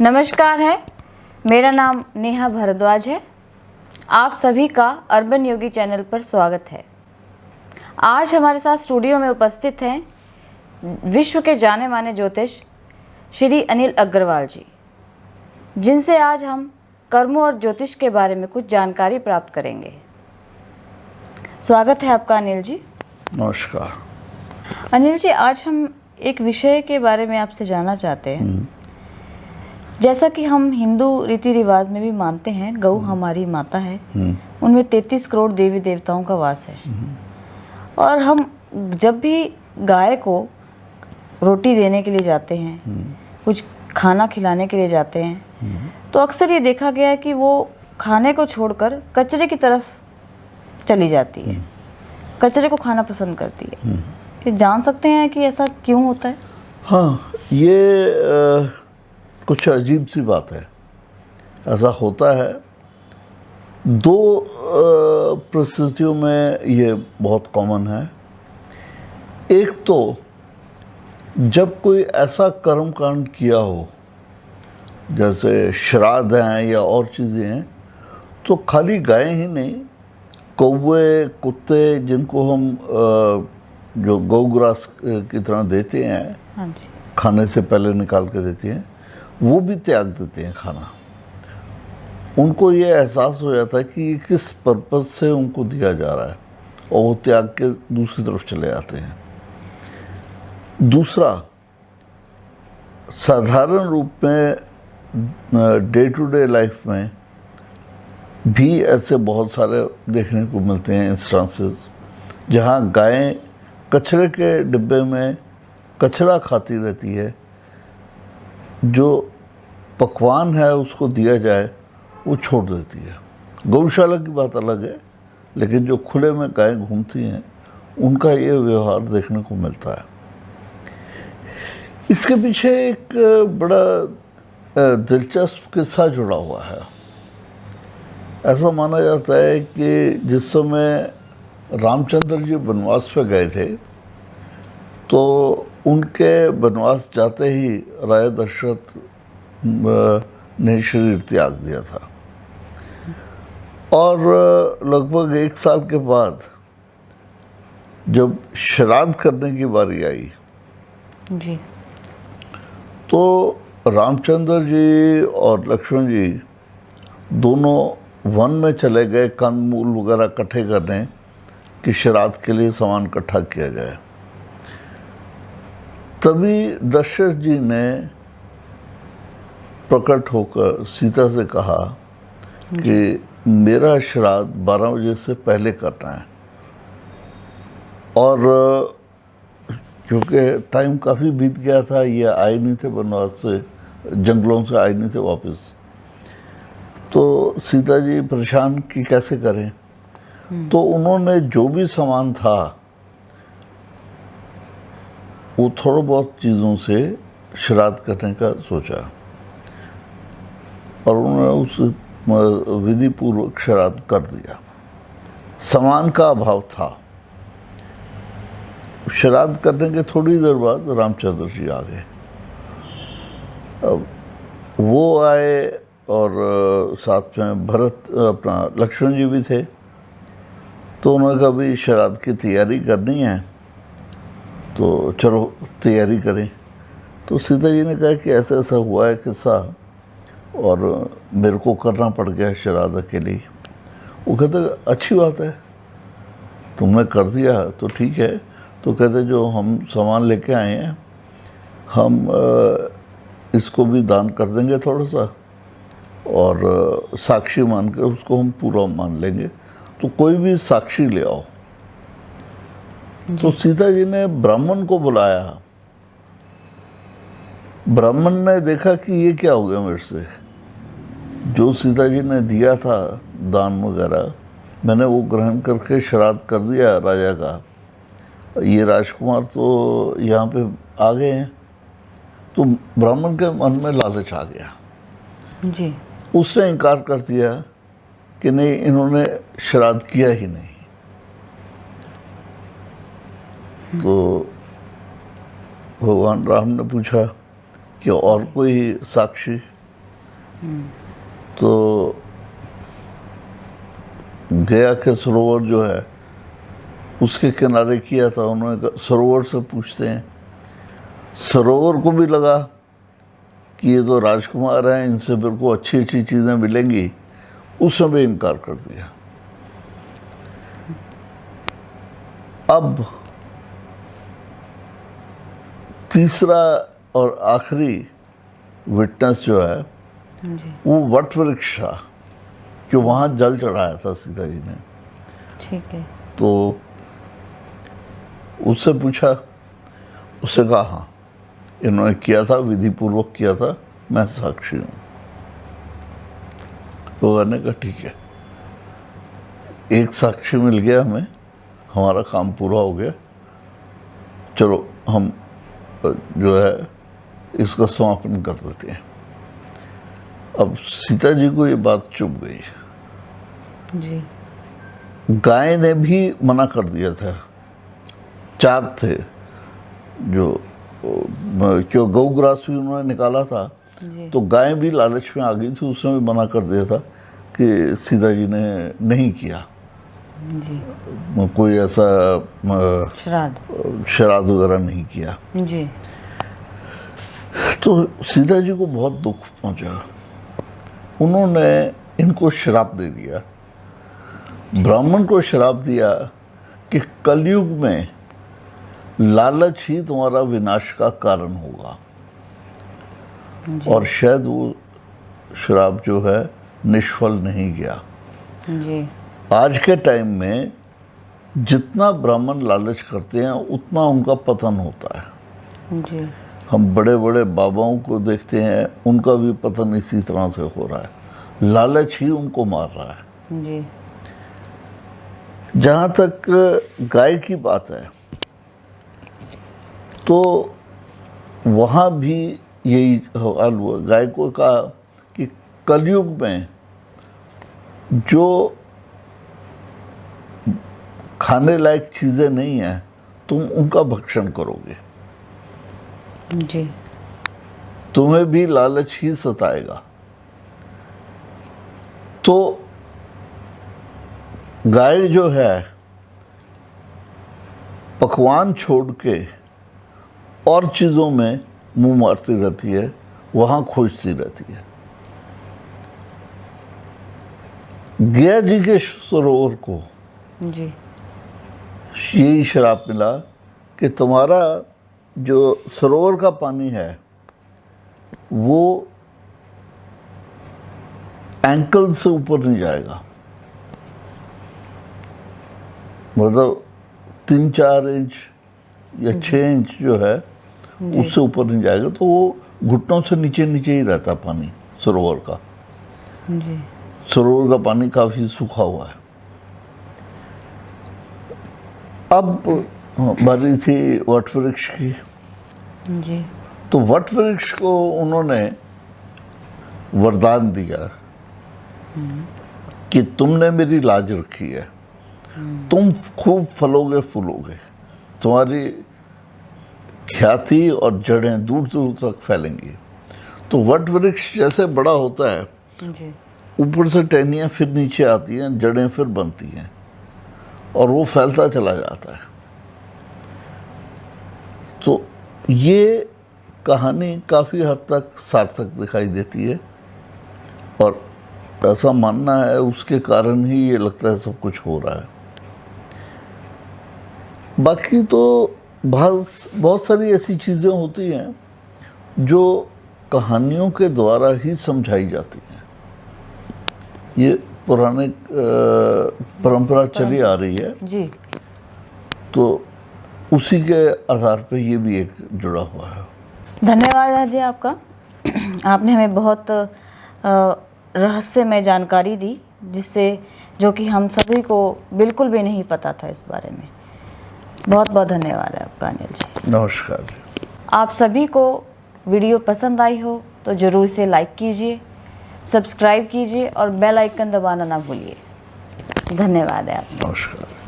नमस्कार है, मेरा नाम नेहा भारद्वाज है। आप सभी का अर्बन योगी चैनल पर स्वागत है। आज हमारे साथ स्टूडियो में उपस्थित हैं विश्व के जाने माने ज्योतिष श्री अनिल अग्रवाल जी, जिनसे आज हम कर्मों और ज्योतिष के बारे में कुछ जानकारी प्राप्त करेंगे। स्वागत है आपका अनिल जी। नमस्कार अनिल जी, आज हम एक विषय के बारे में आपसे जानना चाहते हैं। जैसा कि हम हिंदू रीति रिवाज में भी मानते हैं, गौ हमारी माता है, उनमें 33 करोड़ देवी देवताओं का वास है। और हम जब भी गाय को रोटी देने के लिए जाते हैं, कुछ खाना खिलाने के लिए जाते हैं, तो अक्सर ये देखा गया है कि वो खाने को छोड़कर कचरे की तरफ चली जाती है, कचरे को खाना पसंद करती है। ये जान सकते हैं कि ऐसा क्यों होता है? हाँ, ये कुछ अजीब सी बात है। ऐसा होता है दो परिस्थितियों में, ये बहुत कॉमन है। एक तो जब कोई ऐसा कर्म कांड किया हो, जैसे श्राद्ध हैं या और चीज़ें हैं, तो खाली गायें ही नहीं, कौवे, कुत्ते, जिनको हम जो गौग्रास की तरह देते हैं, हाँ जी, खाने से पहले निकाल के देते हैं, वो भी त्याग देते हैं खाना। उनको ये एहसास हो जाता है कि किस पर्पज़ से उनको दिया जा रहा है, और वो त्याग के दूसरी तरफ चले जाते हैं। दूसरा, साधारण रूप में डे टू डे लाइफ में भी ऐसे बहुत सारे देखने को मिलते हैं इंस्टांसेस, जहाँ गायें कचरे के डिब्बे में कचरा खाती रहती है। जो पकवान है उसको दिया जाए वो छोड़ देती है। गौशाला की बात अलग है, लेकिन जो खुले में गायें घूमती हैं उनका ये व्यवहार देखने को मिलता है। इसके पीछे एक बड़ा दिलचस्प किस्सा जुड़ा हुआ है। ऐसा माना जाता है कि जिस समय रामचंद्र जी वनवास पे गए थे, तो उनके वनवास जाते ही राजा दशरथ ने शरीर त्याग दिया था। और लगभग 1 साल के बाद जब श्राद्ध करने की बारी आई जी, तो रामचंद्र जी और लक्ष्मण जी दोनों वन में चले गए कंदमूल वगैरह इकट्ठे करने कि श्राद्ध के लिए सामान इकट्ठा किया जाए। तभी दशरथ जी ने प्रकट होकर सीता से कहा कि मेरा श्राद्ध 12 बजे से पहले करना है। और क्योंकि टाइम काफ़ी बीत गया था, ये आए नहीं थे वनवास से, जंगलों से आए नहीं थे वापस, तो सीता जी परेशान कि कैसे करें। तो उन्होंने जो भी सामान था वो थोड़ा बहुत चीज़ों से श्राद्ध करने का सोचा, और उन्होंने उस विधि पूर्वक श्राद्ध कर दिया। सामान का अभाव था। श्राद्ध करने के थोड़ी देर बाद रामचंद्र जी आ गए। अब वो आए और साथ में भरत अपना लक्ष्मण जी भी थे। तो उन्होंने कहा भी श्राद्ध की तैयारी करनी है, तो चलो तैयारी करें। तो सीता जी ने कहा कि ऐसा ऐसा हुआ है किस्सा, और मेरे को करना पड़ गया श्राद्ध अकेले। वो कहते अच्छी बात है, तुमने कर दिया तो ठीक है। तो कहते जो हम सामान लेके आए हैं, हम इसको भी दान कर देंगे थोड़ा सा, और साक्षी मानकर उसको हम पूरा मान लेंगे, तो कोई भी साक्षी ले आओ। तो सीता जी ने ब्राह्मण को बुलाया। ब्राह्मण ने देखा कि ये क्या हो गया मेरे से, जो सीता जी ने दिया था दान वगैरह, मैंने वो ग्रहण करके श्राद्ध कर दिया राजा का, ये राजकुमार तो यहाँ पे आ गए हैं। तो ब्राह्मण के मन में लालच आ गया जी। उसने इनकार कर दिया कि नहीं, इन्होंने श्राद्ध किया ही नहीं। तो भगवान राम ने पूछा कि और कोई साक्षी, तो गया के सरोवर जो है उसके किनारे किया था उन्होंने। सरोवर से पूछते हैं, सरोवर को भी लगा कि ये तो राजकुमार हैं, इनसे मेरे को अच्छी अच्छी चीज़ें मिलेंगी, उसने भी इनकार कर दिया। अब तीसरा और आखिरी विटनेस जो है वो वट वृक्ष था, जो वहाँ जल चढ़ाया था सीता जी ने। ठीक है। तो उससे पूछा, उससे कहा हाँ इन्होंने किया था, विधि पूर्वक किया था, मैं साक्षी हूँ। तो मैंने कहा ठीक है, एक साक्षी मिल गया हमें, हमारा काम पूरा हो गया, चलो हम जो है इसका समापन कर देते हैं। अब सीता जी को ये बात चुभ गई। जी। गाय ने भी मना कर दिया था, 4 थे जो, क्यों गौग्रास भी उन्होंने निकाला था, तो गाय भी लालच में आ गई थी, उसने भी मना कर दिया था कि सीता जी ने नहीं किया जी। कोई ऐसा श्राद्ध वगैरह नहीं किया। जी। तो सीता जी को बहुत दुख पहुंचा, उन्होंने इनको श्राप दे दिया, ब्राह्मण को श्राप दिया कि कलयुग में लालच ही तुम्हारा विनाश का कारण होगा। और शायद वो श्राप जो है निष्फल नहीं गया। जी। आज के टाइम में जितना ब्राह्मण लालच करते हैं उतना उनका पतन होता है। जी। हम बड़े बड़े बाबाओं को देखते हैं, उनका भी पतन इसी तरह से हो रहा है, लालच ही उनको मार रहा है। जी। जहाँ तक गाय की बात है तो वहाँ भी यही हाल हुआ। गाय को कहा कि कलयुग में जो खाने लायक चीज़ें नहीं हैं तुम उनका भक्षण करोगे, जी। तुम्हें भी लालच ही सताएगा। तो गाय जो है पकवान छोड़ के और चीज़ों में मुंह मारती रहती है, वहाँ खोजती रहती है। गया जी के सरोवर को जी। यही श्राप मिला कि तुम्हारा जो सरोवर का पानी है वो एंकल से ऊपर नहीं जाएगा, मतलब 3-4 इंच या 6 इंच जो है उससे ऊपर नहीं जाएगा। तो वो घुटनों से नीचे नीचे ही रहता पानी सरोवर का। जी। सरोवर का पानी काफी सूखा हुआ है। अब बारी थी वट वृक्ष की। जी। तो वट वृक्ष को उन्होंने वरदान दिया कि तुमने मेरी लाज रखी है, तुम खूब फलोगे फूलोगे, तुम्हारी ख्याति और जड़ें दूर दूर तक फैलेंगी। तो वट वृक्ष जैसे बड़ा होता है, जी। ऊपर से टहनियाँ फिर नीचे आती हैं, जड़ें फिर बनती हैं और वो फैलता चला जाता है। तो ये कहानी काफ़ी हद तक सार्थक दिखाई देती है और ऐसा मानना है उसके कारण ही ये लगता है सब कुछ हो रहा है। बाकी तो बहुत सारी ऐसी चीज़ें होती हैं जो कहानियों के द्वारा ही समझाई जाती हैं। ये पुराने परंपरा चली आ रही है जी। तो उसी के आधार पे ये भी एक जुड़ा हुआ है। धन्यवाद जी आपका। आपने हमें बहुत रहस्यमय जानकारी दी, जिससे जो कि हम सभी को बिल्कुल भी नहीं पता था इस बारे में। बहुत बहुत धन्यवाद है आपका अनिल जी। नमस्कार। आप सभी को वीडियो पसंद आई हो तो ज़रूर इसे लाइक कीजिए, सब्सक्राइब कीजिए और बेल आइकन दबाना ना भूलिए। धन्यवाद है आपका। नमस्कार।